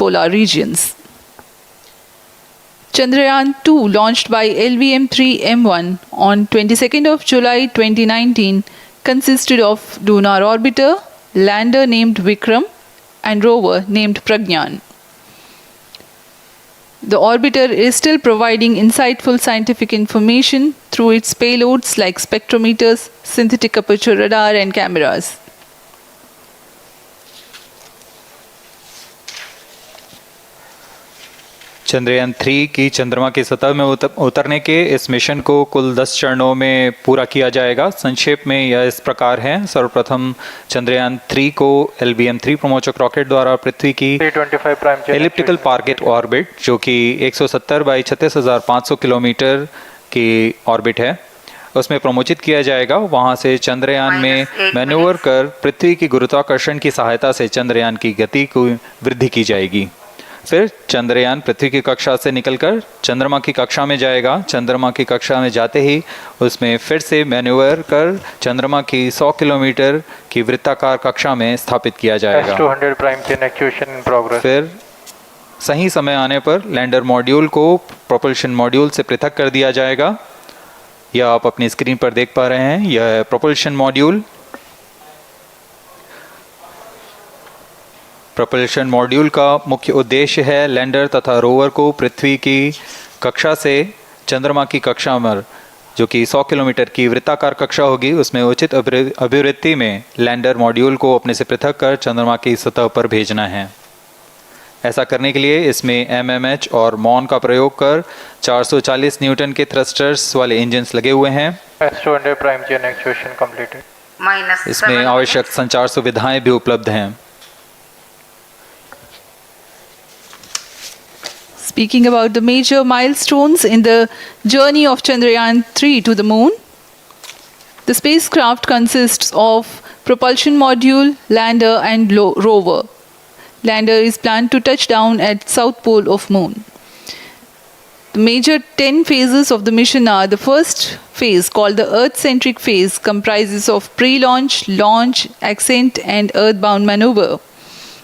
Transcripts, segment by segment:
polar regions. Chandrayaan-2, launched by LVM-3M1 on 22nd of July 2019, consisted of lunar orbiter, lander named Vikram, and rover named Pragyan. The orbiter is still providing insightful scientific information through its payloads like spectrometers, synthetic aperture radar, and cameras. Chandrayaan 3 की चंद्रमा की सतह में उतरने के इस mission को कुल 10 चरणों में पूरा किया जाएगा। संक्षेप में यह इस प्रकार है। सर्वप्रथम चंद्रयान 3 को LVM-3 प्रमोचक रॉकेट द्वारा पृथ्वी की एलिप्टिकल टारगेट ऑर्बिट, जो कि 170 बाई 36,500 किलोमीटर की ऑर्बिट है, उसमें प्रमोचित किया जाएगा। वहां से चंद्रयान में मैन्यूवर कर पृथ्वी की गुरुत्वाकर्षण की सहायता से चंद्रयान की गति को वृद्धि की जाएगी। फिर चंद्रयान पृथ्वी की कक्षा से निकलकर चंद्रमा की कक्षा में जाएगा। चंद्रमा की कक्षा में जाते ही उसमें फिर से मैन्यूवर कर चंद्रमा की 100 किलोमीटर की वृत्ताकार कक्षा में स्थापित किया जाएगा। S200 prime chain actuation in progress. फिर सही समय आने पर लैंडर मॉड्यूल को प्रोपल्शन मॉड्यूल से पृथक कर दिया जाएगा। यह आप अपनी स्क्रीन पर देख पा रहे हैं। यह है प्रोपल्शन मॉड्यूल। प्रोपल्शन मॉड्यूल का मुख्य उद्देश्य है लैंडर तथा रोवर को पृथ्वी की कक्षा से चंद्रमा की कक्षा में, जो कि 100 किलोमीटर की वृत्ताकार कक्षा होगी, उसमें उचित अभिवृत्ति में लैंडर मॉड्यूल को अपने से पृथक कर चंद्रमा की सतह पर भेजना है। ऐसा करने के लिए इसमें MMH और मॉन का प्रयोग कर 440 न्यूटन के थ्रस्टर्स वाले इंजन्स लगे हुए हैं। S200 prime chain actuation completed. इसमें आवश्यक संचार सुविधाएं भी उपलब्ध हैं। Speaking about the major milestones in the journey of Chandrayaan-3 to the moon, the spacecraft consists of propulsion module, lander, and rover. Lander is planned to touch down at south pole of moon. The major 10 phases of the mission are: the first phase, called the Earth-centric phase, comprises of pre-launch, launch, ascent, and earthbound maneuver.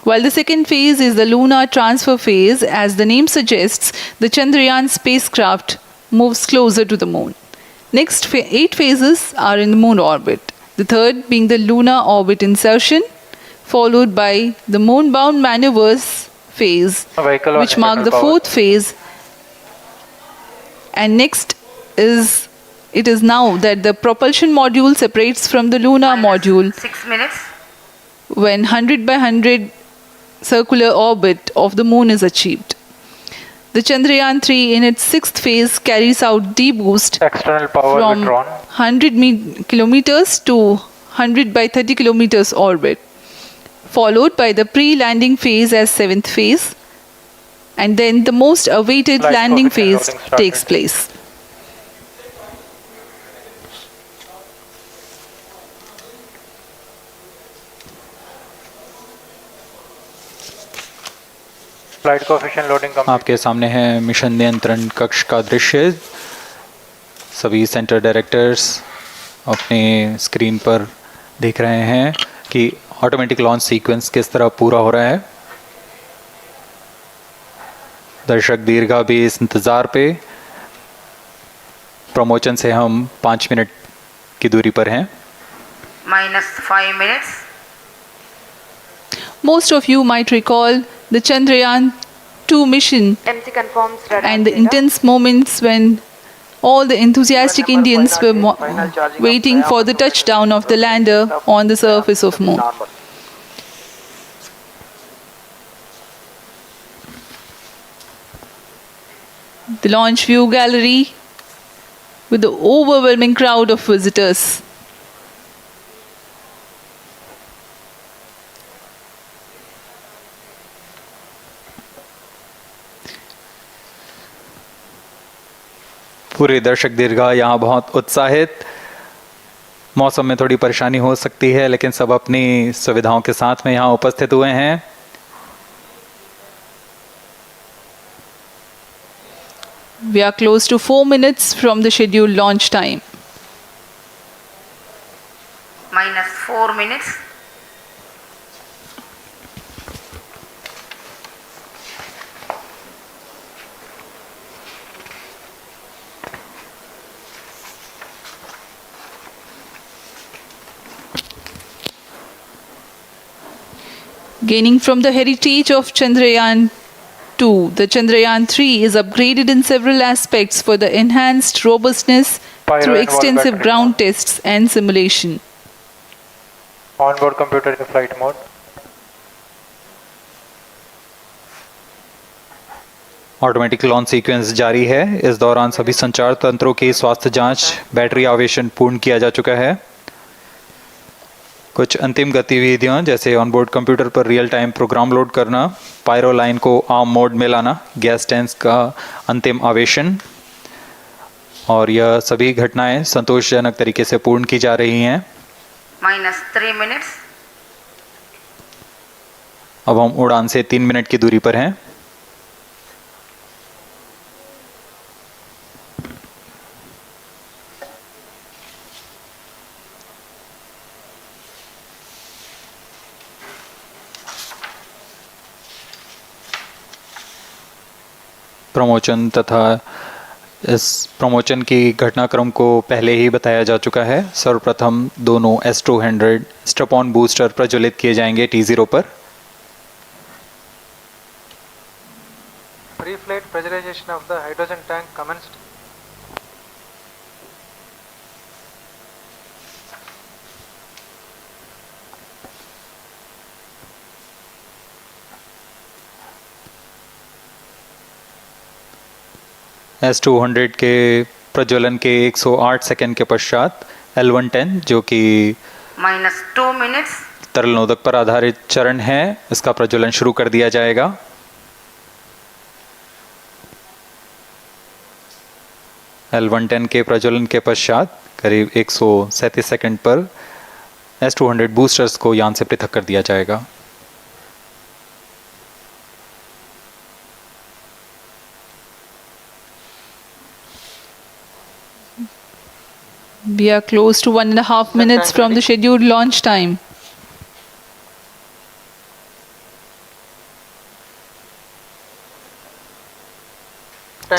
While the second phase is the lunar transfer phase, as the name suggests, the Chandrayaan spacecraft moves closer to the moon. Next 8 phases are in the moon orbit, the third being the lunar orbit insertion, followed by the moon-bound maneuvers phase, which mark the fourth phase. And next it is now that the propulsion module separates from the lunar module 6 minutes when 100 by 100 circular orbit of the moon is achieved. The Chandrayaan-3 in its 6th phase carries out D-boost external power from withdrawn 100 kilometers to 100 by 30 kilometers orbit, followed by the pre-landing phase as 7th phase, and then the most awaited Light landing coefficient phase loading started. takes place. Flight coefficient loading आपके सामने है mission नियंत्रण कक्ष का दृश्य। सभी centre directors अपने screen पर देख रहे हैं कि ऑटोमेटिक लॉन्च सीक्वेंस किस तरह पूरा हो रहा है। दर्शक दीर्घा भी इस इंतज़ार पे। प्रमोशन से हम 5 मिनट की दूरी पर हैं। -5 minutes. Most of you might recall the Chandrayaan-2 mission MC confirms radar and the data. intense moments when all the enthusiastic Indians were waiting for the touchdown of the lander on the surface of moon. The launch view gallery with the overwhelming crowd of visitors. पूरे दर्शक दीर्घा यहाँ बहुत उत्साहित। मौसम में थोड़ी परेशानी हो सकती है, लेकिन सब अपनी सुविधाओं के साथ में यहाँ उपस्थित हुए हैं। We are close to 4 minutes from the scheduled launch time. -4 minutes. Gaining from the heritage of Chandrayaan 2, the Chandrayaan 3 is upgraded in several aspects for the enhanced robustness Pyro through and wall extensive battery ground mode. tests and simulation. Onboard computer in flight mode. Automatic launch sequence जारी है। इस दौरान सभी संचार तंत्रों की स्वास्थ्य जांच, बैटरी आवेशन पूर्ण किया जा चुका है। कुछ अंतिम गतिविधियां जैसे ऑनबोर्ड कंप्यूटर पर रियल टाइम प्रोग्राम लोड करना, पायरो लाइन को आर्म मोड में लाना, गैस टैंक्स का अंतिम आवेशन, और यह सभी घटनाएं संतोषजनक तरीके से पूर्ण की जा रही हैं। -3 minutes. अब हम उड़ान से 3 मिनट की दूरी पर हैं। प्रमोशन तथा इस प्रमोशन की घटनाक्रम को पहले ही बताया जा चुका है। सर्वप्रथम दोनों S200 स्ट्रप-ऑन बूस्टर प्रज्वलित किए जाएंगे T0 पर। Pre-flight pressurization of the hydrogen tank commenced. S200 के प्रज्वलन के 108 सेकंड के पश्चात L110 जो कि -2 minutes. तरल नोदक पर आधारित चरण है, इसका प्रज्वलन शुरू कर दिया जाएगा। L110 के प्रज्वलन के पश्चात करीब 137 सेकंड पर S200 बूस्टर्स को यान से पृथक कर दिया जाएगा। We are close to 1.5 minutes from the scheduled launch time.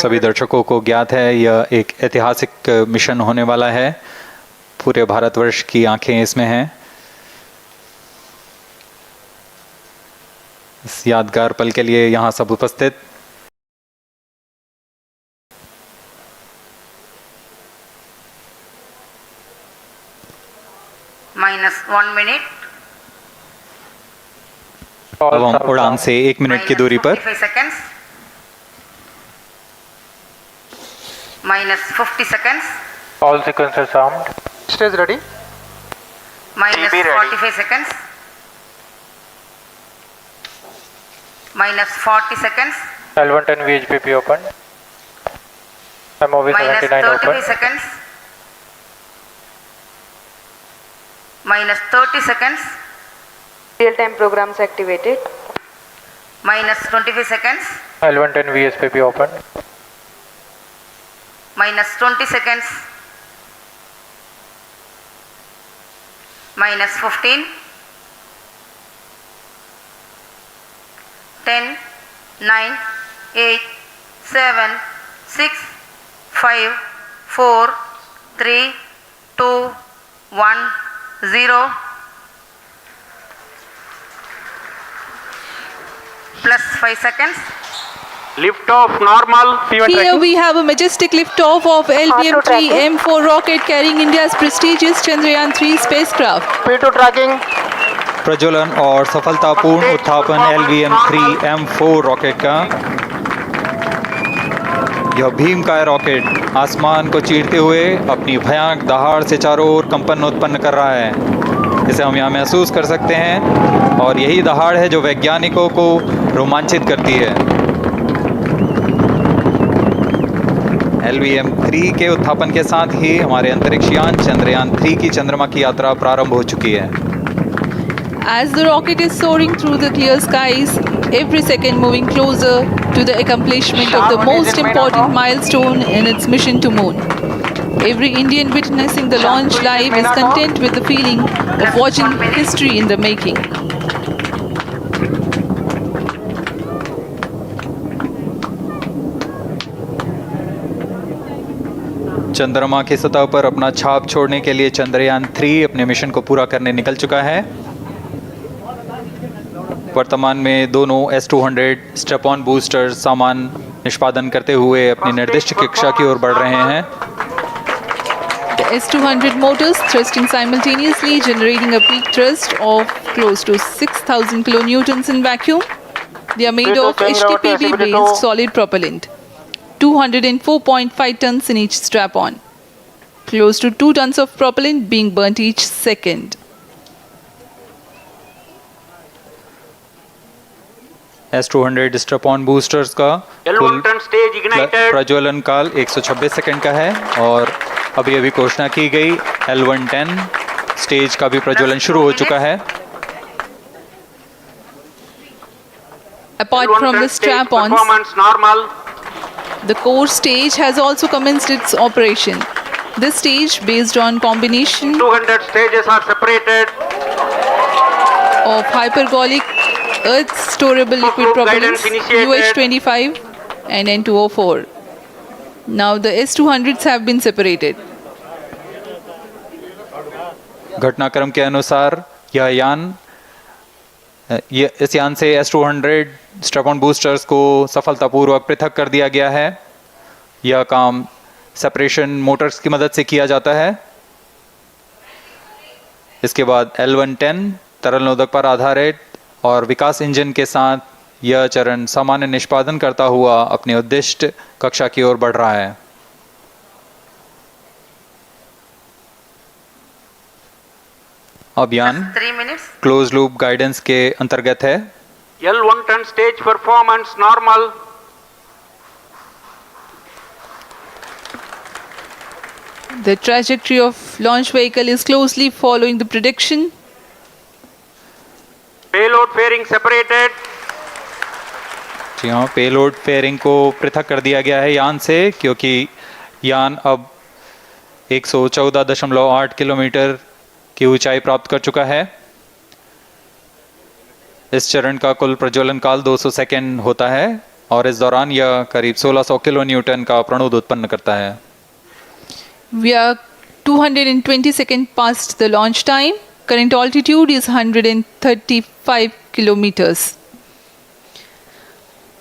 सभी दर्शकों को ज्ञात है यह एक ऐतिहासिक मिशन होने वाला है। पूरे भारतवर्ष की आंखें इसमें हैं। इस यादगार पल के लिए यहाँ सब उपस्थित -1 minute. अब हम उड़ान से 1 मिनट की दूरी पर -45 seconds. -50 seconds. All sequences armed. Stage ready. -45 seconds. -40 seconds. L110 VHPP open. MOV 79 -35 open. seconds. -30 seconds. Real-time programs activated. -25 seconds. L110 VSPP open. -20 seconds. -15. 10, 9, 8, 7, 6, 5, 4, 3, 2, 1, 0. Plus 5 seconds. Lift off normal. P1 Here tracking. we have a majestic liftoff of LBM-3 M4 rocket carrying India's prestigious Chandrayaan 3 spacecraft. P2 tracking. प्रज्वलन और सफलतापूर्ण उत्थापन LBM-3 M4 rocket का। यह भीमकाय rocket आसमान को चीरते हुए अपनी भयानक दहाड़ से चारों ओर कंपन उत्पन्न कर रहा है। इसे हम यहाँ महसूस कर सकते हैं और यही दहाड़ है जो वैज्ञानिकों को रोमांचित करती है। LBM-3 के उत्थापन के साथ ही हमारे अंतरिक्ष यान चंद्रयान 3 की चंद्रमा की यात्रा प्रारंभ हो चुकी है। As the rocket is soaring through the clear skies, every second moving closer to the accomplishment of the most important milestone in its mission to moon. Every Indian witnessing the launch live is content with the feeling of watching history in the making. चंद्रमा की सतह पर अपना छाप छोड़ने के लिए चंद्रयान 3 अपने मिशन को पूरा करने निकल चुका है। वर्तमान में दोनों S200 स्ट्रैप ऑन बूस्टर सामान निष्पादन करते हुए अपनी निर्दिष्ट कक्षा की ओर बढ़ रहे हैं। The S200 motors thrusting simultaneously, generating a peak thrust of close to 6,000 kilonewtons in vacuum. They are made of HTPB-based solid propellant, 204.5 tons in each strap-on. Close to 2 tons of propellant being burnt each second. S200 strap on boosters का कुल प्रज्वलन काल 126 second का है और अभी अभी घोषणा की गई L110 स्टेज का भी प्रज्वलन शुरू हो चुका है। Apart from the strap-ons, the core stage has also commenced its operation. This stage, based on combination 200 stages are separated. of hypergolic earth storable liquid propellants UH25 and N2O4. Now the S200s have been separated. घटनाक्रम के अनुसार यह यान इस यान से S200 strap on boosters को सफलतापूर्वक पृथक कर दिया गया है। यह काम सेपरेशन मोटर्स की मदद से किया जाता है। इसके बाद L110 तरल नोदक पर आधारित और विकास इंजन के साथ यह चरण सामान्य निष्पादन करता हुआ अपनी उद्दिष्ट कक्षा की ओर बढ़ रहा है। अब यान 3 minutes. क्लोज लूप गाइडेंस के अंतर्गत है। L110 stage performance normal. The trajectory of launch vehicle is closely following the prediction. Payload fairing separated. जी हाँ, पेलोड फेयरिंग को पृथक कर दिया गया है यान से, क्योंकि यान अब 114.8 किलोमीटर की ऊंचाई प्राप्त कर चुका है। इस चरण का कुल प्रज्वलन काल 200 सेकेंड होता है और इस दौरान यह करीब 1600 किलो न्यूटन का प्रणोद उत्पन्न करता है। We are 220 seconds past the launch time. Current altitude is 135 kilometers.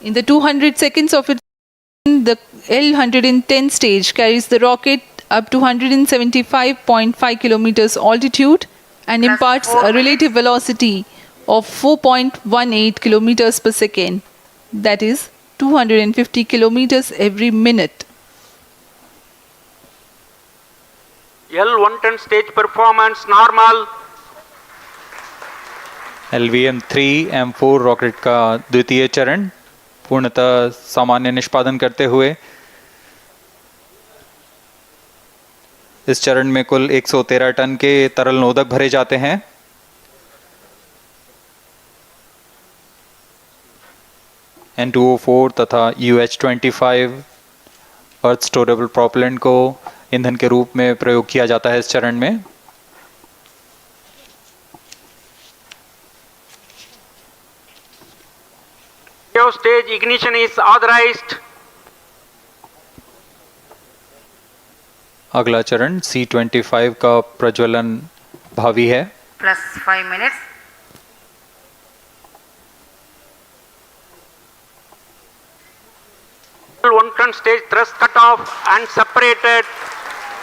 In the 200 seconds of its the L110 stage carries the rocket up to 175.5 kilometers altitude and imparts a relative velocity of 4.18 kilometers per second. That is 250 kilometers every minute. L110 stage performance normal. LVM-3 M4 rocket का द्वितीय चरण पूर्णतः सामान्य निष्पादन करते हुए इस चरण में कुल 113 टन के तरल नोदक भरे जाते हैं। N2O4 तथा UH25 अर्थ स्टोरेबल प्रोपेलेंट को ईंधन के रूप में प्रयोग किया जाता है इस चरण में। Stage ignition is authorized. अगला चरण C25 का प्रज्वलन भावी है। Plus 5 minutes. L110 stage thrust cut off and separated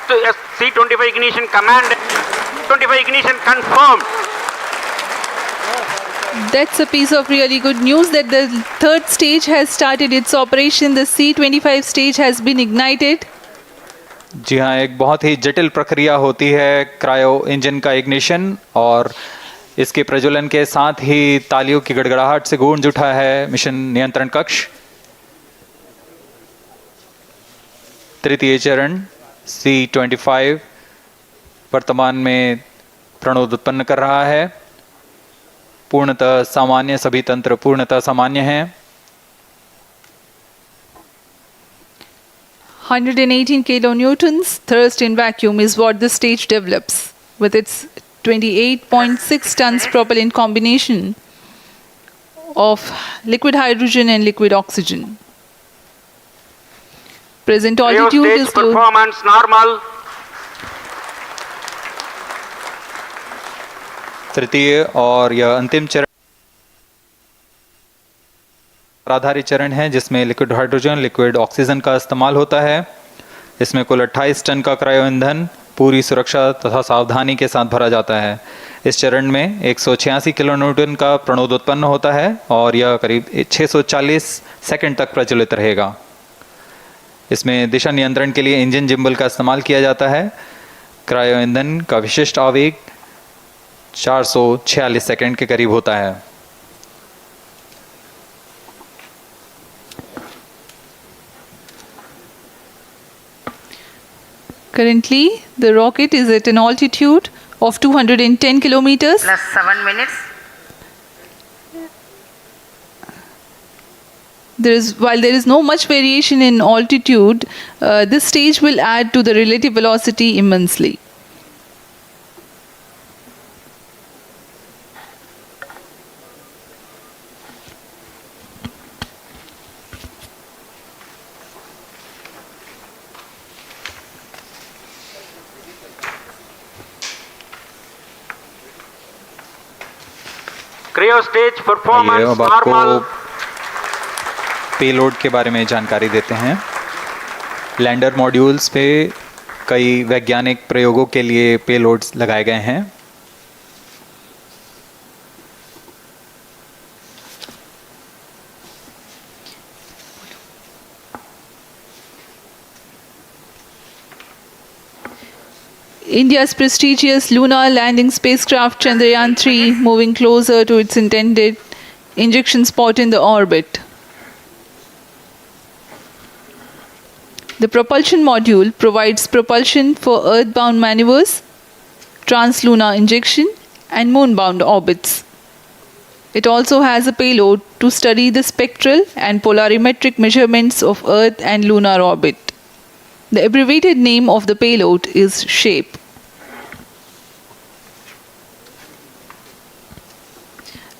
to C25 ignition command. 25 ignition confirmed. That's a piece of really good news that the third stage has started its operation. The C25 stage has been ignited. जी हाँ, एक बहुत ही जटिल प्रक्रिया होती है cryo engine का ignition और इसके प्रज्वलन के साथ ही तालियों की गड़गड़ाहट से गूंज उठा है मिशन नियंत्रण कक्ष। तृतीय चरण C25 वर्तमान में प्रणोद उत्पन्न कर रहा है। पूर्णतः सामान्य, सभी तंत्र पूर्णतः सामान्य हैं। 118 kilonewtons thrust in vacuum is what the stage develops with its 28.6 tons propellant combination of liquid hydrogen and liquid oxygen. Present altitude is close. Performance normal. तृतीय और यह अंतिम चरण आधारित चरण है जिसमें लिक्विड हाइड्रोजन, लिक्विड ऑक्सीजन का इस्तेमाल होता है। इसमें कुल 28 टन का क्रायो ईंधन पूरी सुरक्षा तथा सावधानी के साथ भरा जाता है। इस चरण में 186 किलो न्यूटन का प्रणोद उत्पन्न होता है और यह करीब 640 सेकंड तक प्रज्वलित रहेगा। इसमें दिशा नियंत्रण के लिए इंजन जिम्बल का इस्तेमाल किया जाता है। क्रायो ईंधन का विशिष्ट आवेग 446 सेकंड के करीब होता है। Currently, the rocket is at an altitude of 210 kilometers. Plus 7 minutes. While there is no much variation in altitude, this stage will add to the relative velocity immensely. Cryo stage आइए performance अब आपको normal. Payload के बारे में जानकारी देते हैं। Lander modules पे कई वैज्ञानिक प्रयोगों के लिए पेलोड्स लगाए गए हैं। India's prestigious lunar landing spacecraft Chandrayaan 3 moving closer to its intended injection spot in the orbit. The propulsion module provides propulsion for earthbound maneuvers, translunar injection, and moonbound orbits. It also has a payload to study the spectral and polarimetric measurements of Earth and lunar orbit. The abbreviated name of the payload is SHAPE.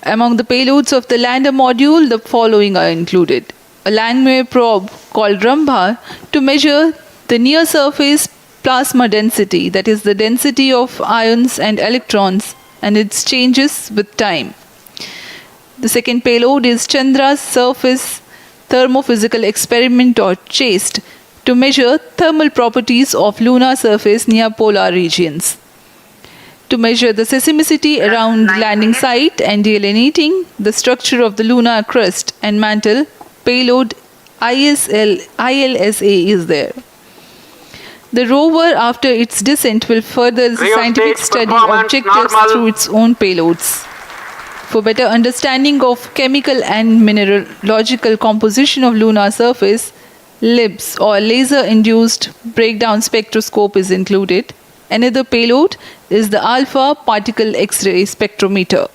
Among the payloads of the lander module, the following are included. A landwehr probe called Rambha to measure the near surface plasma density, that is the density of ions and electrons and its changes with time. The second payload is Chandra's surface thermophysical experiment or CHASTE to measure thermal properties of lunar surface near polar regions. To measure the seismicity around landing site and delineating the structure of the lunar crust and mantle, payload ILSA is there. The rover, after its descent, will further the scientific study objectives through its own payloads. For better understanding of chemical and mineralogical composition of lunar surface, LIBS or laser-induced breakdown spectroscope is included. Another payload is the alpha particle X-ray spectrometer.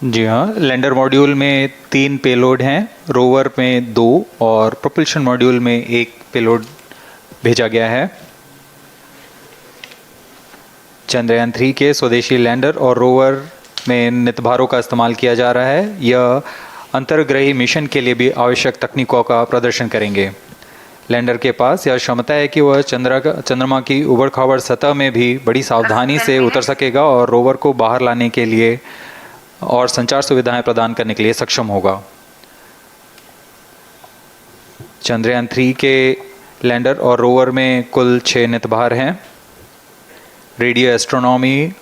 जी हाँ, lander module में 3 payload हैं, rover में 2 और propulsion module में 1 payload भेजा गया है। चंद्रयान 3 के स्वदेशी लैंडर और रोवर में नितभारों का इस्तेमाल किया जा रहा है। यह अंतर्ग्रही मिशन के लिए भी आवश्यक तकनीकों का प्रदर्शन करेंगे। लैंडर के पास यह क्षमता है कि वह चंद्रमा की उबड़-खाबड़ सतह में भी बड़ी सावधानी से उतर सकेगा और रोवर को बाहर लाने के लिए और संचार सुविधाएं प्रदान करने के लिए सक्षम होगा। चंद्रयान 3 के लैंडर और रोवर में कुल 6 नितभार हैं। Radio astronomy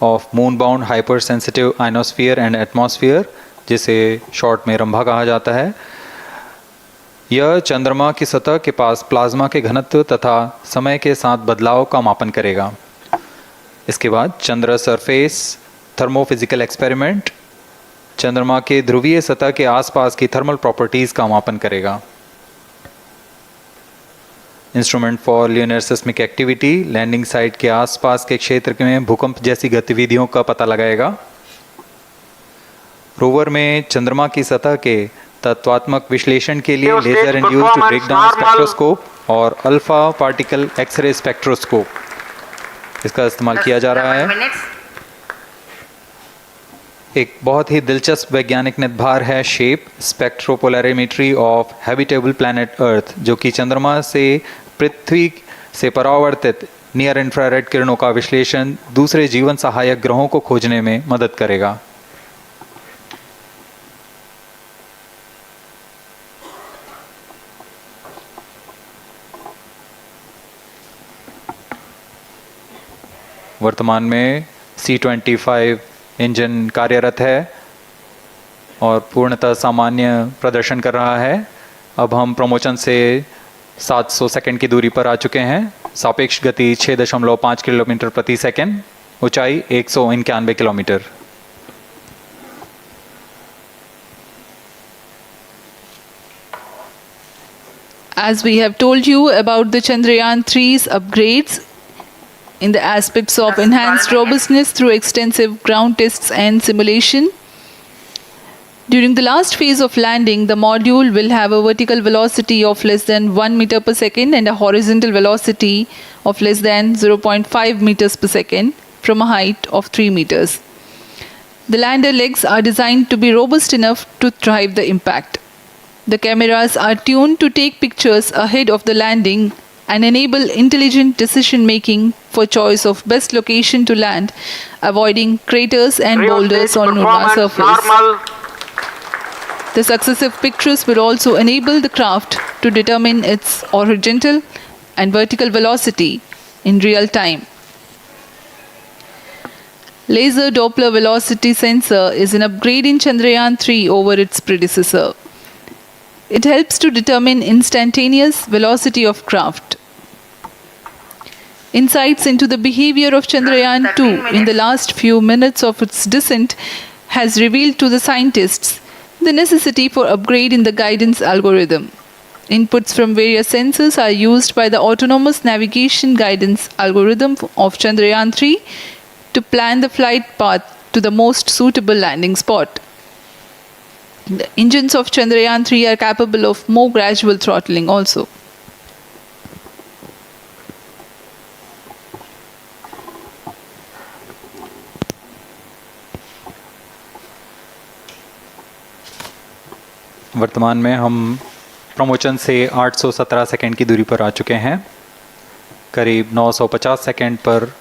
of moon bound hyper sensitive ionosphere and atmosphere, जिसे शॉर्ट में रंभा कहा जाता है, यह चंद्रमा की सतह के पास प्लाज्मा के घनत्व तथा समय के साथ बदलाव का मापन करेगा। इसके बाद चंद्र सरफेस थर्मोफिजिकल एक्सपेरिमेंट चंद्रमा के ध्रुवीय सतह के आसपास की थर्मल प्रॉपर्टीज का मापन करेगा। Instrument for lunar seismic activity landing site के आसपास के क्षेत्र में भूकंप जैसी गतिविधियों का पता लगाएगा। रोवर में चंद्रमा की सतह के तत्वात्मक विश्लेषण के लिए लेजर इंड्यूस्ड ब्रेकडाउन स्पेक्ट्रोस्कोप और अल्फा पार्टिकल एक्सरे स्पेक्ट्रोस्कोप इसका इस्तेमाल किया जा रहा है। एक बहुत ही दिलचस्प वैज्ञानिक नितभार है shape स्पेक्ट्रोपोलैरिमेट्री of habitable planet earth, जो कि चंद्रमा से पृथ्वी से परावर्तित नियर इंफ्रारेड किरणों का विश्लेषण दूसरे जीवन सहायक ग्रहों को खोजने में मदद करेगा। वर्तमान में C-25 इंजन कार्यरत है और पूर्णतः सामान्य प्रदर्शन कर रहा है। अब हम प्रमोशन से 700 सेकंड की दूरी पर आ चुके हैं। सापेक्ष गति 6.5 किलोमीटर प्रति सेकंड, ऊंचाई 191 kilometre. As we have told you about the Chandrayaan 3's upgrades in the aspects of enhanced robustness through extensive ground tests and simulation, during the last phase of landing, the module will have a vertical velocity of less than 1 meter per second and a horizontal velocity of less than 0.5 meters per second from a height of 3 meters. The lander legs are designed to be robust enough to thrive the impact. The cameras are tuned to take pictures ahead of the landing and enable intelligent decision making for choice of best location to land, avoiding craters and boulders on lunar surface. Normal. The successive pictures will also enable the craft to determine its horizontal and vertical velocity in real time. Laser Doppler velocity sensor is an upgrade in Chandrayaan 3 over its predecessor. It helps to determine instantaneous velocity of craft. Insights into the behavior of Chandrayaan 2 in the last few minutes of its descent has revealed to the scientists the necessity for upgrade in the guidance algorithm. Inputs from various sensors are used by the autonomous navigation guidance algorithm of Chandrayaan 3 to plan the flight path to the most suitable landing spot. The engines of Chandrayaan 3 are capable of more gradual throttling also. वर्तमान में हम promotion से 817 second की दूरी पर आ चुके हैं। करीब 950 सेकंड पर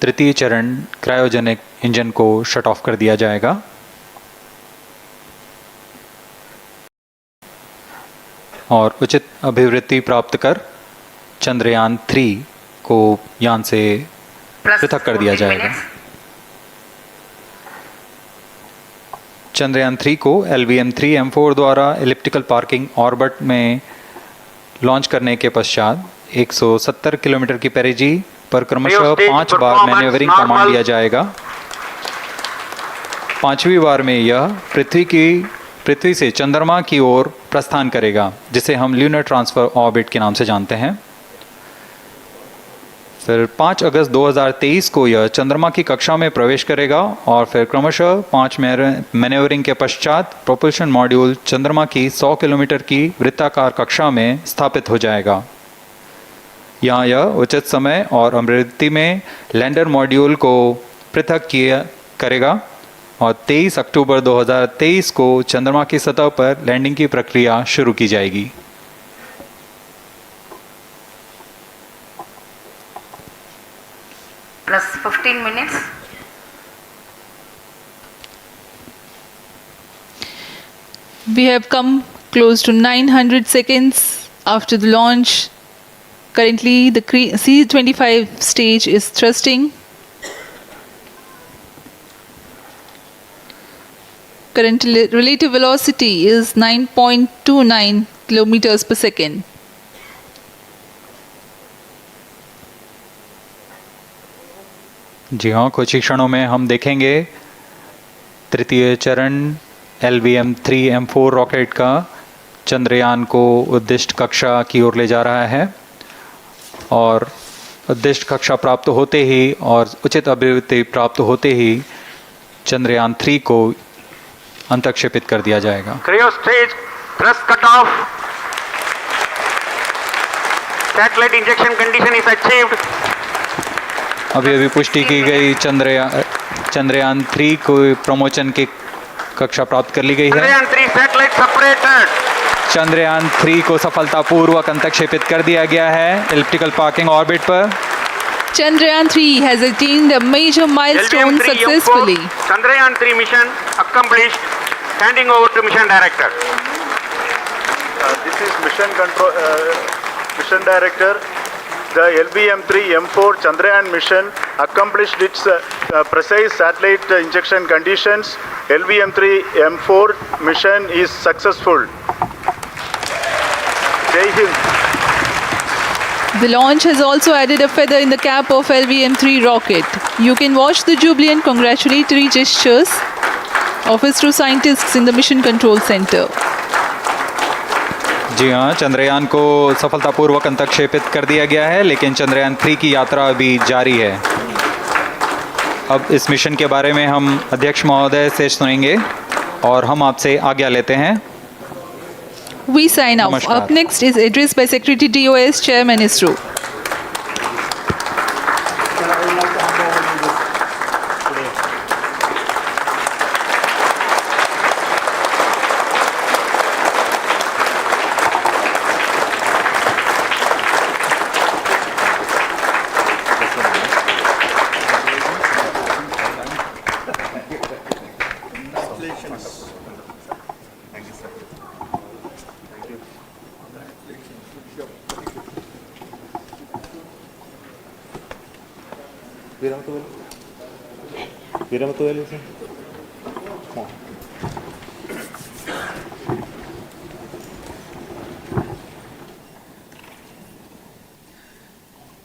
तृतीय चरण क्रायोजेनिक इंजन को शट ऑफ कर दिया जाएगा और उचित अभिवृद्धि प्राप्त कर चंद्रयान 3 को यान से पृथक कर दिया जाएगा। चंद्रयान 3 को LVM-3 M4 द्वारा एलिप्टिकल पार्किंग ऑर्बिट में लॉन्च करने के पश्चात 170 किलोमीटर की पेरिजी पर क्रमशः 5 बार मैन्यूवरिंग कमांड दिया जाएगा। 5वीं बार में यह पृथ्वी से चंद्रमा की ओर प्रस्थान करेगा, जिसे हम ल्यूनर ट्रांसफर ऑर्बिट के नाम से जानते हैं। फिर 5 अगस्त 2023 को यह चंद्रमा की कक्षा में प्रवेश करेगा और फिर क्रमशः 5 मैन्यूवरिंग के पश्चात प्रोपल्शन मॉड्यूल चंद्रमा की 100 किलोमीटर की वृत्ताकार कक्षा में स्थापित हो जाएगा। यहाँ यह उचित समय और अभिवृद्धि में लैंडर मॉड्यूल को पृथक करेगा और 23 अक्टूबर 2023 को चंद्रमा की सतह पर लैंडिंग की प्रक्रिया शुरू की जाएगी। Plus 15 minutes. We have come close to 900 seconds after the launch. Currently, the C-25 stage is thrusting. Current relative velocity is 9.29 kilometers per second. जी हाँ, कुछ ही क्षणों में हम देखेंगे तृतीय चरण LVM-3 M4 रॉकेट का चंद्रयान को उद्दिष्ट कक्षा की ओर ले जा रहा है और उद्दिष्ट कक्षा प्राप्त होते ही और उचित अभिवृद्धि प्राप्त होते ही चंद्रयान 3 को अंतक्षेपित कर दिया जाएगा। Cryo stage thrust cut off. Satellite injection condition is achieved. अभी पुष्टि की गई चंद्रयान 3 को प्रमोशन की कक्षा प्राप्त कर ली गई है। Chandrayaan 3 satellite separated. चंद्रयान 3 को सफलतापूर्वक अंतक्षेपित कर दिया गया है एलिप्टिकल पार्किंग ऑर्बिट पर। Chandrayaan 3 has attained a major milestone LVM-3 successfully. M4 Chandrayaan 3 mission accomplished. Handing over to mission director. This is mission control, mission director. the LBM-3 M4 Chandrayaan mission accomplished its precise satellite injection conditions. LBM-3 M4 mission is successful. Jai Hind. The launch has also added a feather in the cap of LBM-3 rocket. You can watch the jubilant congratulatory gestures of ISRO scientists in the Mission Control Center. जी हाँ, चंद्रयान को सफलतापूर्वक अंतक्षेपित कर दिया गया है, लेकिन चंद्रयान 3 की यात्रा अभी जारी है। अब इस मिशन के बारे में हम अध्यक्ष महोदय से सुनेंगे और हम आपसे आज्ञा लेते हैं। We sign off. Up next is address by Secretary DOS, Chairman ISRO.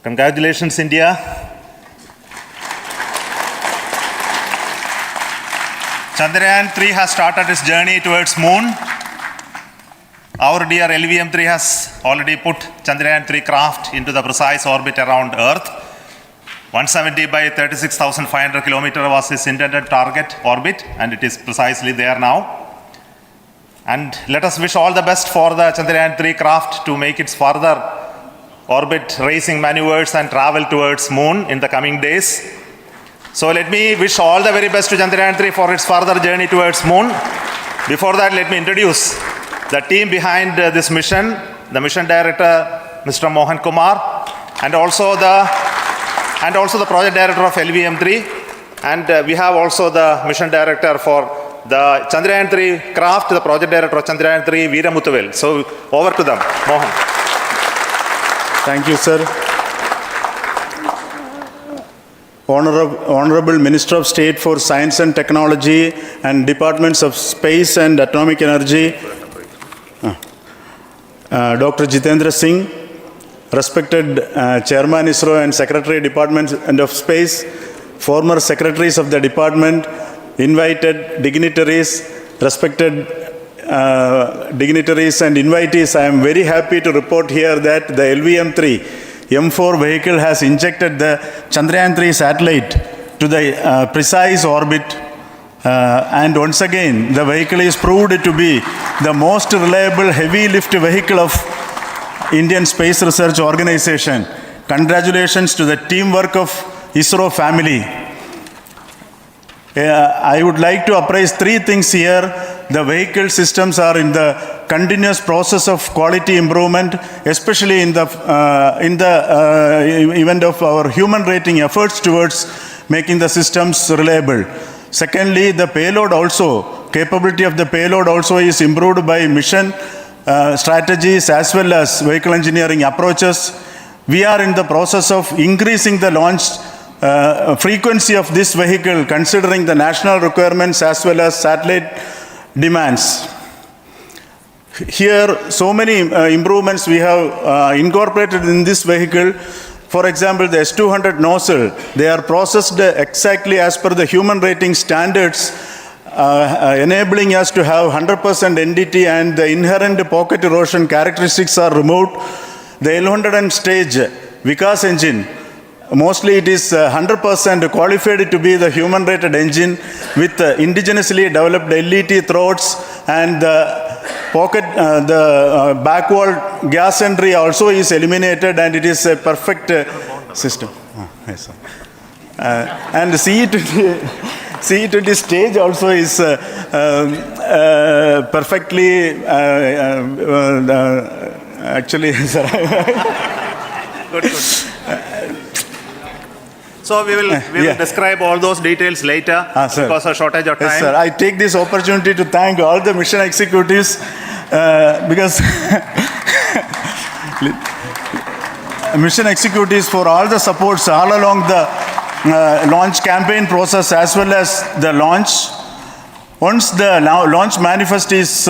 Congratulations, India. Chandrayaan 3 has started its journey towards moon. Our dear LVM-3 has already put Chandrayaan 3 craft into the precise orbit around Earth. 170 by 36,500 kilometers was its intended target orbit, and it is precisely there now. And let us wish all the best for the Chandrayaan 3 craft to make its further orbit racing maneuvers and travel towards moon in the coming days. So let me wish all the very best to Chandrayaan 3 for its further journey towards moon. Before that, let me introduce the team behind this mission, the mission director, Mr. Mohan Kumar, and also the project director of LVM-3, and we have also the mission director for the Chandrayaan 3 craft, the project director of Chandrayaan 3, Veera Muthuvel. So over to them, Mohan. Thank you, sir. Honorable Minister of State for Science and Technology and Departments of Space and Atomic Energy, Dr. Jitendra Singh, respected Chairman ISRO and Secretary Department of Space, former secretaries of the department, invited dignitaries, respected dignitaries and invitees, I am very happy to report here that the LVM-3 M4 vehicle has injected the Chandrayaan 3 satellite to the precise orbit, and once again the vehicle is proved to be the most reliable heavy lift vehicle of Indian Space Research Organization. Congratulations to the teamwork of ISRO family. I would like to appraise three things here. The vehicle systems are in the continuous process of quality improvement, especially in the event of our human rating efforts towards making the systems reliable. Secondly, the payload also, capability of the payload also is improved by mission strategies as well as vehicle engineering approaches. We are in the process of increasing the launch frequency of this vehicle considering the national requirements as well as satellite demands. Here, so many improvements we have incorporated in this vehicle. For example, the S200 nozzle, they are processed exactly as per the human rating standards, enabling us to have 100% NDT, and the inherent pocket erosion characteristics are removed. The L100 stage Vikas engine, mostly it is 100% qualified to be the human rated engine with indigenously developed LET throats, and the pocket, the back wall gas entry also is eliminated, and it is a perfect system. Yes, and CE20 stage also is perfectly actually, sir. Good. So we will describe all those details later because of shortage of time. Yes, sir. I take this opportunity to thank all the mission executives because mission executives for all the supports all along the launch campaign process as well as the launch. Once the launch manifest is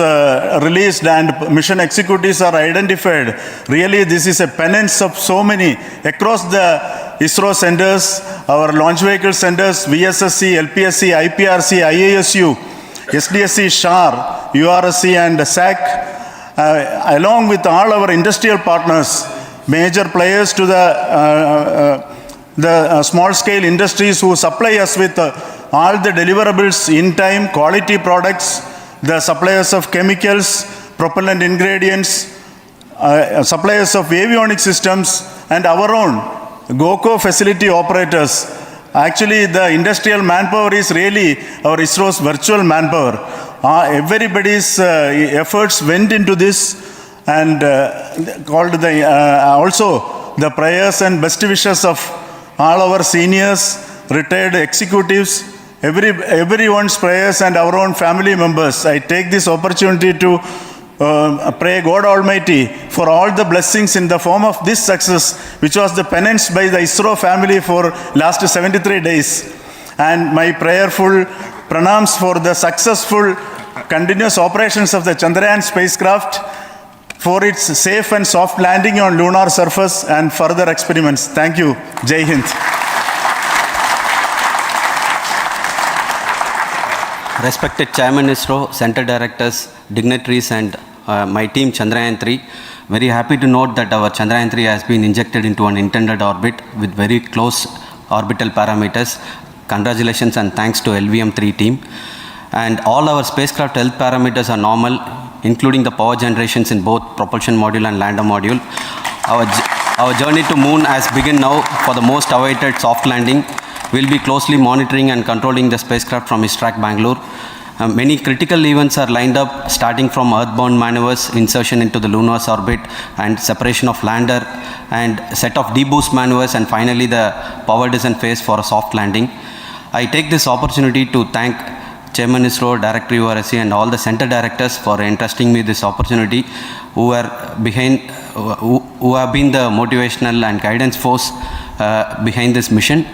released and mission executives are identified, really this is a penance of so many across the ISRO centers, our launch vehicle centers, VSSC, LPSC, IPRC, IASU, SDSC, SHAR, URSC and SAC, along with all our industrial partners, major players to the small-scale industries who supply us with all the deliverables in time, quality products, the suppliers of chemicals, propellant ingredients, suppliers of avionics systems, and our own GOCO facility operators. Actually, the industrial manpower is really our ISRO's virtual manpower. Everybody's efforts went into this and also the prayers and best wishes of all our seniors, retired executives, everyone's prayers and our own family members. I take this opportunity to pray God Almighty for all the blessings in the form of this success, which was the penance by the ISRO family for last 73 days. And my prayerful pranams for the successful continuous operations of the Chandrayaan spacecraft, for its safe and soft landing on lunar surface and further experiments. Thank you. Jai Hind. Respected Chairman ISRO, Center Directors, dignitaries and my team Chandrayaan 3, very happy to note that our Chandrayaan 3 has been injected into an intended orbit with very close orbital parameters. Congratulations and thanks to LVM-3 team. And all our spacecraft health parameters are normal, including the power generations in both propulsion module and lander module. Our journey to moon has begun now for the most awaited soft landing. We'll be closely monitoring and controlling the spacecraft from ISRAC Bangalore. Many critical events are lined up, starting from earthbound maneuvers, insertion into the lunar orbit, and separation of lander, and set of deboost maneuvers, and finally the power descent phase for a soft landing. I take this opportunity to thank Chairman ISRO, Director URSC, and all the center directors for entrusting me this opportunity, who have been the motivational and guidance force behind this mission.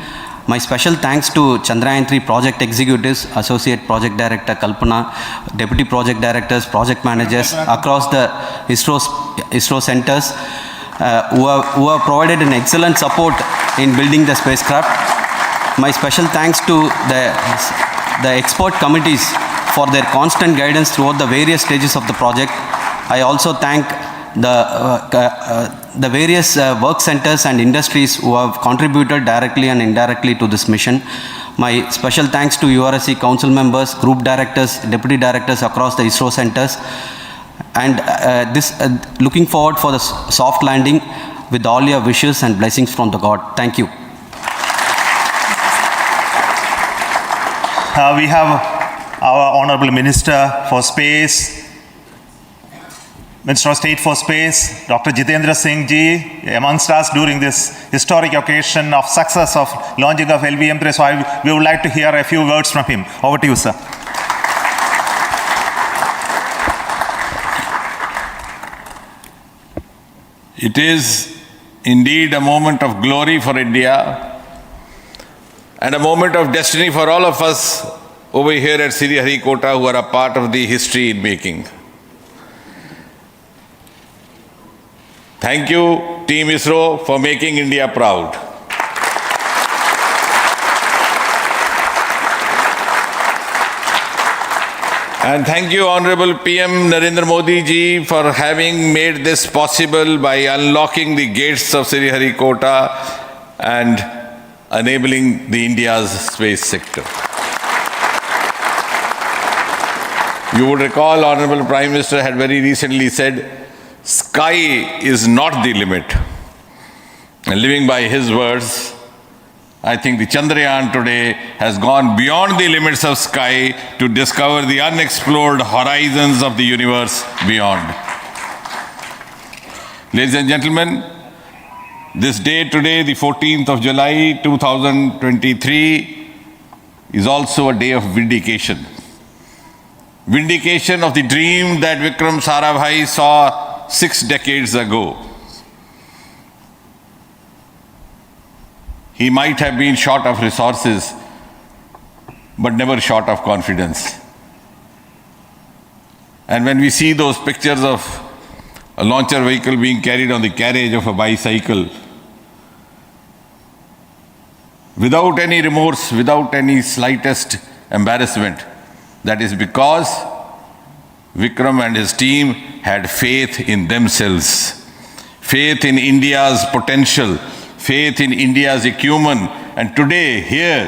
My special thanks to Chandrayaan 3 project executives, Associate Project Director Kalpana, Deputy Project Directors, Project Managers across the ISRO centers who have provided an excellent support in building the spacecraft. My special thanks to the expert committees for their constant guidance throughout the various stages of the project. I also thank the various work centers and industries who have contributed directly and indirectly to this mission. My special thanks to URSC council members, group directors, deputy directors across the ISRO centers, and looking forward for the soft landing with all your wishes and blessings from the God. Thank you. We have our Honorable Minister for Space, Minister of State for Space, Dr. Jitendra Singh ji, amongst us during this historic occasion of success of launching of LVM-3. So we would like to hear a few words from him. Over to you, sir. It is indeed a moment of glory for India and a moment of destiny for all of us over here at Sriharikota who are a part of the history in making. Thank you, Team ISRO, for making India proud. And thank you, Honorable PM Narendra Modi ji, for having made this possible by unlocking the gates of Sriharikota and enabling the India's space sector. You would recall, Honorable Prime Minister had very recently said, sky is not the limit. And living by his words, I think the Chandrayaan today has gone beyond the limits of sky to discover the unexplored horizons of the universe beyond. Ladies and gentlemen, this day today, the 14th of July 2023, is also a day of vindication. Vindication of the dream that Vikram Sarabhai saw 6 decades ago. He might have been short of resources, but never short of confidence. And when we see those pictures of a launcher vehicle being carried on the carriage of a bicycle, without any remorse, without any slightest embarrassment, that is because Vikram and his team had faith in themselves, faith in India's potential, faith in India's acumen. And today, here,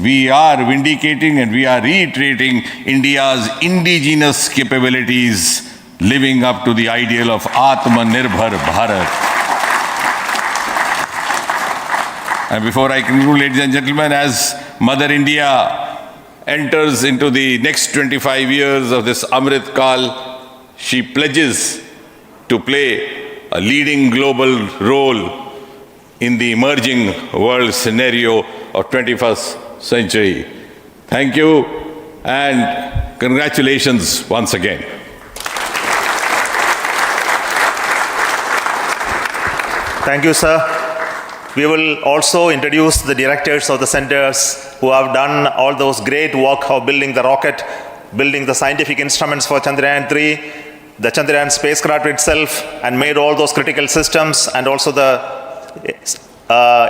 we are vindicating and we are reiterating India's indigenous capabilities, living up to the ideal of Atmanirbhar Bharat. And before I conclude, ladies and gentlemen, as Mother India enters into the next 25 years of this Amrit Kal, she pledges to play a leading global role in the emerging world scenario of 21st century. Thank you and congratulations once again. Thank you, sir. We will also introduce the directors of the centers who have done all those great work of building the rocket, building the scientific instruments for Chandrayaan-3, the Chandrayaan spacecraft itself, and made all those critical systems, and also the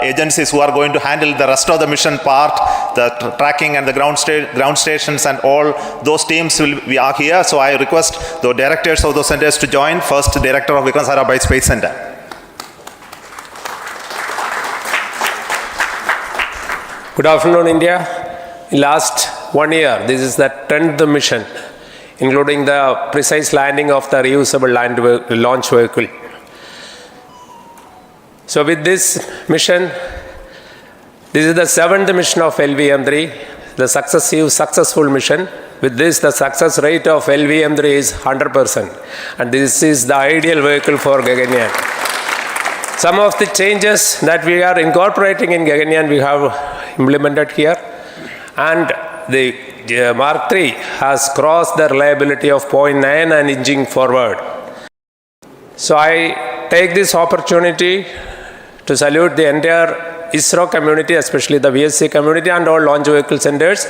agencies who are going to handle the rest of the mission part, the tracking and the ground stations, and all those teams we are here. So I request the directors of those centers to join. First, Director of Vikram Sarabhai Space Center. Good afternoon, India. In last 1 year, this is the 10th mission, including the precise landing of the reusable launch vehicle. So with this mission, this is the 7th mission of LVM-3, the successful mission. With this, the success rate of LVM-3 is 100%. And this is the ideal vehicle for Gaganyaan. Some of the changes that we are incorporating in Gaganyaan, we have implemented here. And the Mark III has crossed the reliability of 0.9 and inching forward. So I take this opportunity to salute the entire ISRO community, especially the VSC community and all launch vehicle centers,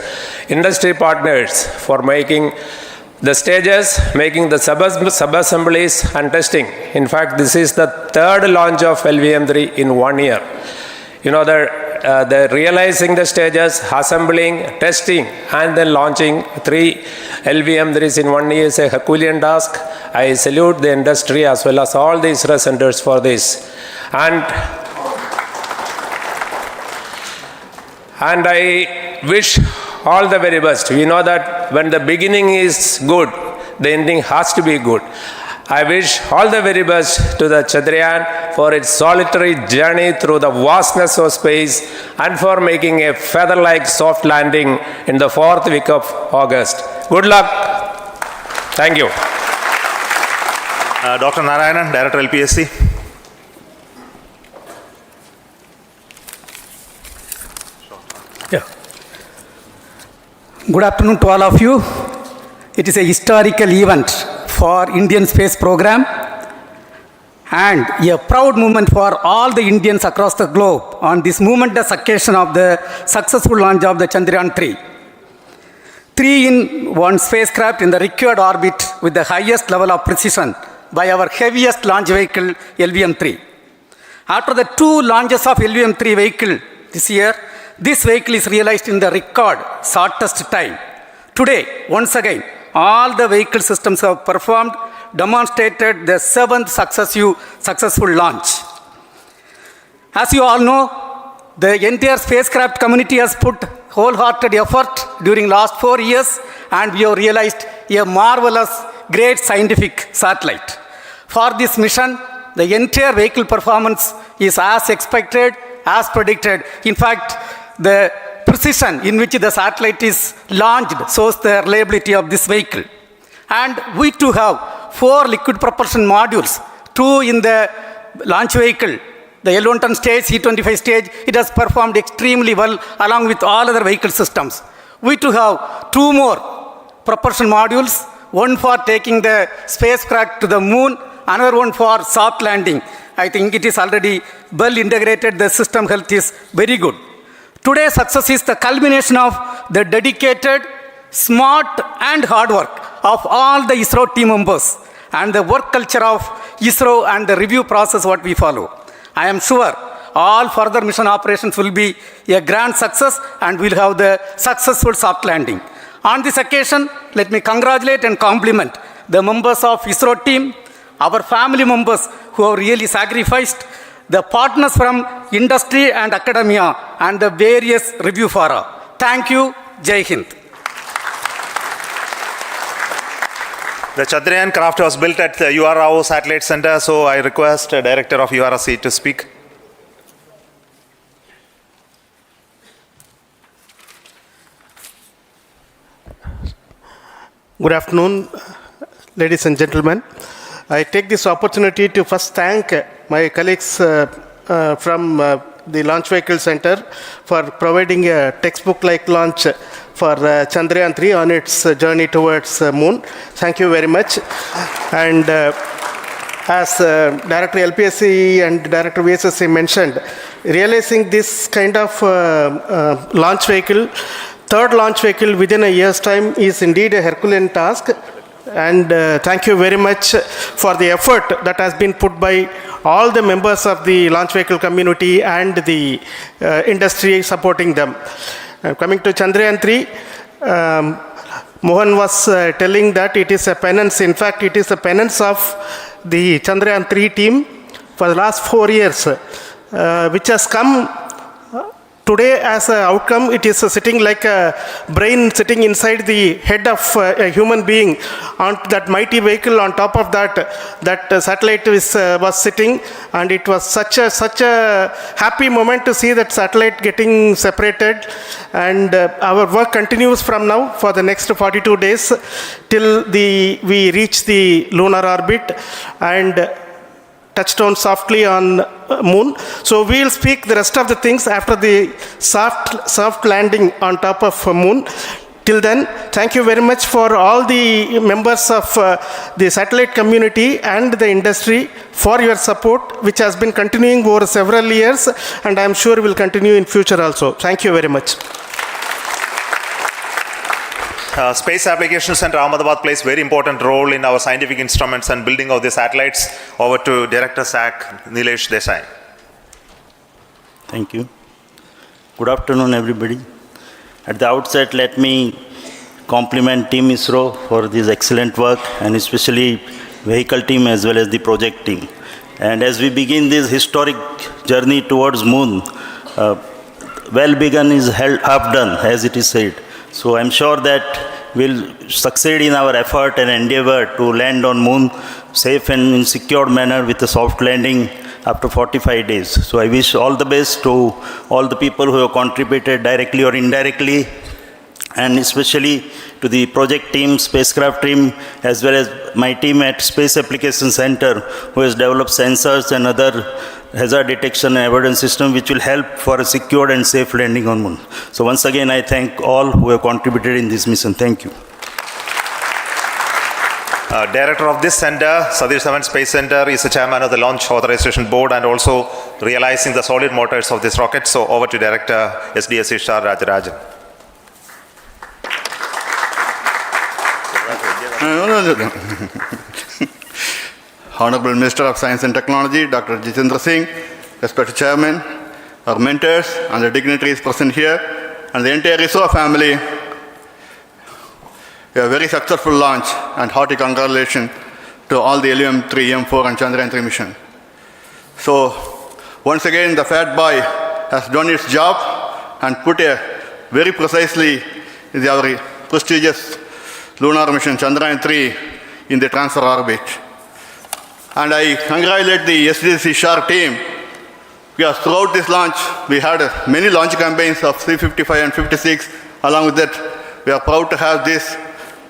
industry partners for making the stages, making the sub-assemblies and testing. In fact, this is the 3rd launch of LVM-3 in 1 year. You know, they're realizing the stages, assembling, testing, and then launching 3 LVM-3s in 1 year is a Herculean task. I salute the industry as well as all the ISRO centers for this. And I wish all the very best. We know that when the beginning is good, the ending has to be good. I wish all the very best to the Chandrayaan for its solitary journey through the vastness of space and for making a feather-like soft landing in the 4th week of August. Good luck. Thank you. Dr. Narayanan, Director LPSC. Good afternoon to all of you. It is a historical event for Indian space program and a proud moment for all the Indians across the globe on this momentous occasion of the successful launch of the Chandrayaan-3. 3-in-1 spacecraft in the required orbit with the highest level of precision by our heaviest launch vehicle, LVM-3. After the 2 launches of LVM-3 vehicle this year, this vehicle is realized in the record shortest time. Today, once again, all the vehicle systems have performed, demonstrated the 7th successful launch. As you all know, the entire spacecraft community has put wholehearted effort during last 4 years, and we have realized a marvelous, great scientific satellite. For this mission, the entire vehicle performance is as expected, as predicted. In fact, the precision in which the satellite is launched shows the reliability of this vehicle. And we too have 4 liquid propulsion modules, 2 in the launch vehicle. The L110 stage, C25 stage, it has performed extremely well along with all other vehicle systems. We too have 2 more propulsion modules, one for taking the spacecraft to the moon, another one for soft landing. I think it is already well integrated. The system health is very good. Today's success is the culmination of the dedicated, smart and hard work of all the ISRO team members and the work culture of ISRO and the review process what we follow. I am sure all further mission operations will be a grand success and we'll have the successful soft landing. On this occasion, let me congratulate and compliment the members of ISRO team, our family members who have really sacrificed, the partners from industry and academia, and the various review fora. Thank you. Jai Hind. The Chandrayaan craft was built at the UR Rao Satellite Center, so I request the Director of URC to speak. Good afternoon, ladies and gentlemen. I take this opportunity to first thank my colleagues from the Launch Vehicle Center for providing a textbook-like launch for Chandrayaan 3 on its journey towards Moon. Thank you very much. And as Director LPSC and Director VSSC mentioned, realizing this kind of launch vehicle, third launch vehicle within a year's time is indeed a Herculean task. And thank you very much for the effort that has been put by all the members of the launch vehicle community and the industry supporting them. Coming to Chandrayaan 3, Mohan was telling that it is a penance. In fact, it is a penance of the Chandrayaan 3 team for the last 4 years, which has come today as an outcome. It is sitting like a brain sitting inside the head of a human being on that mighty vehicle. On top of that, that satellite was sitting, and it was such a happy moment to see that satellite getting separated. And our work continues from now for the next 42 days till we reach the lunar orbit and touchdown softly on Moon. So we will speak the rest of the things after the soft landing on top of Moon. Till then, thank you very much for all the members of the satellite community and the industry for your support, which has been continuing over several years, and I am sure will continue in future also. Thank you very much. Space Application Center Ahmedabad plays very important role in our scientific instruments and building of the satellites. Over to Director SAC, Nilesh Desai. Thank you. Good afternoon, everybody. At the outset, let me compliment Team ISRO for this excellent work, and especially vehicle team as well as the project team. And as we begin this historic journey towards Moon, well begun is half done, as it is said. So I'm sure that we'll succeed in our effort and endeavor to land on Moon safe and in secured manner with a soft landing after 45 days. So I wish all the best to all the people who have contributed directly or indirectly, and especially to the project team, spacecraft team, as well as my team at Space Application Center, who has developed sensors and other hazard detection and avoidance system which will help for a secured and safe landing on Moon. So once again, I thank all who have contributed in this mission. Thank you. Director of this center, Satish Dhawan Space Center, is the chairman of the Launch Authorization Board and also realizing the solid motors of this rocket. So over to Director SDSC Shah Rajarajan. Honorable Minister of Science and Technology, Dr. Jitendra Singh, respected Chairman, our mentors and the dignitaries present here, and the entire ISRO family, a very successful launch and hearty congratulations to all the LVM-3, M4 and Chandrayaan 3 mission. So, once again, the Fat Boy has done its job and put very precisely our prestigious lunar mission Chandrayaan 3 in the transfer orbit. And I congratulate the SDSC SHAR team, because throughout this launch, we had many launch campaigns of 355 and 56. Along with that, we are proud to have this.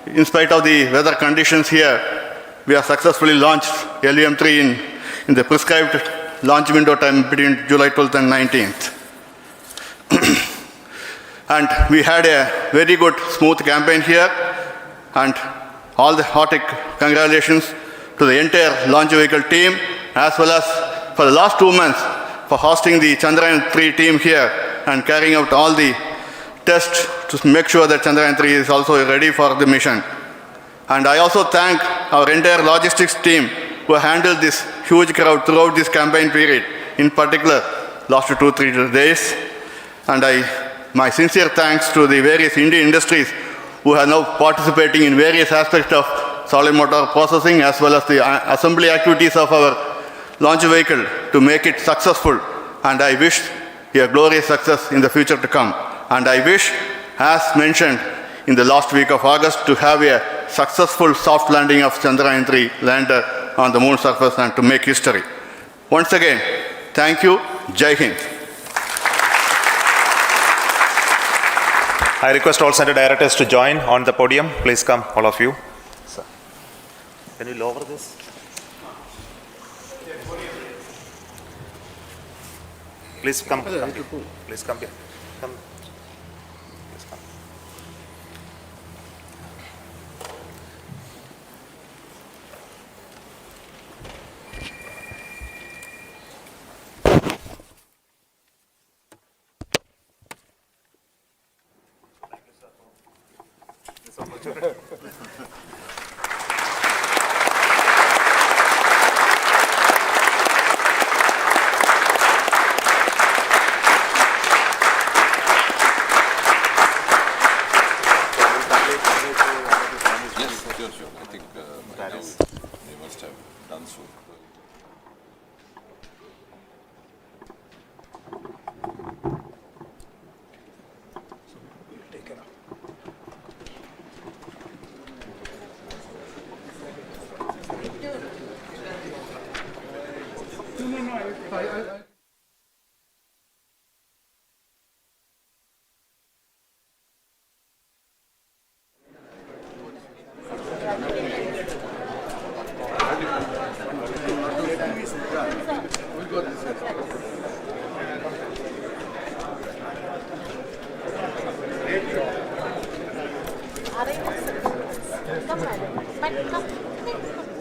In spite of the weather conditions here, we have successfully launched LVM-3 in the prescribed launch window time between July 12th and 19th. And we had a very good, smooth campaign here, and all the hearty congratulations to the entire launch vehicle team, as well as for the last 2 months for hosting the Chandrayaan 3 team here and carrying out all the tests to make sure that Chandrayaan 3 is also ready for the mission. And I also thank our entire logistics team who handled this huge crowd throughout this campaign period, in particular last 2-3 days. And my sincere thanks to the various Indian industries who are now participating in various aspects of solid motor processing as well as the assembly activities of our launch vehicle to make it successful. And I wish a glorious success in the future to come. And I wish, as mentioned in the last week of August, to have a successful soft landing of Chandrayaan 3 lander on the moon surface and to make history. Once again, thank you. Jai Hind. I request all center directors to join on the podium. Please come, all of you. Sir. Can you lower this? Please come. Please come here. Come. Please come. Come, madam. Come.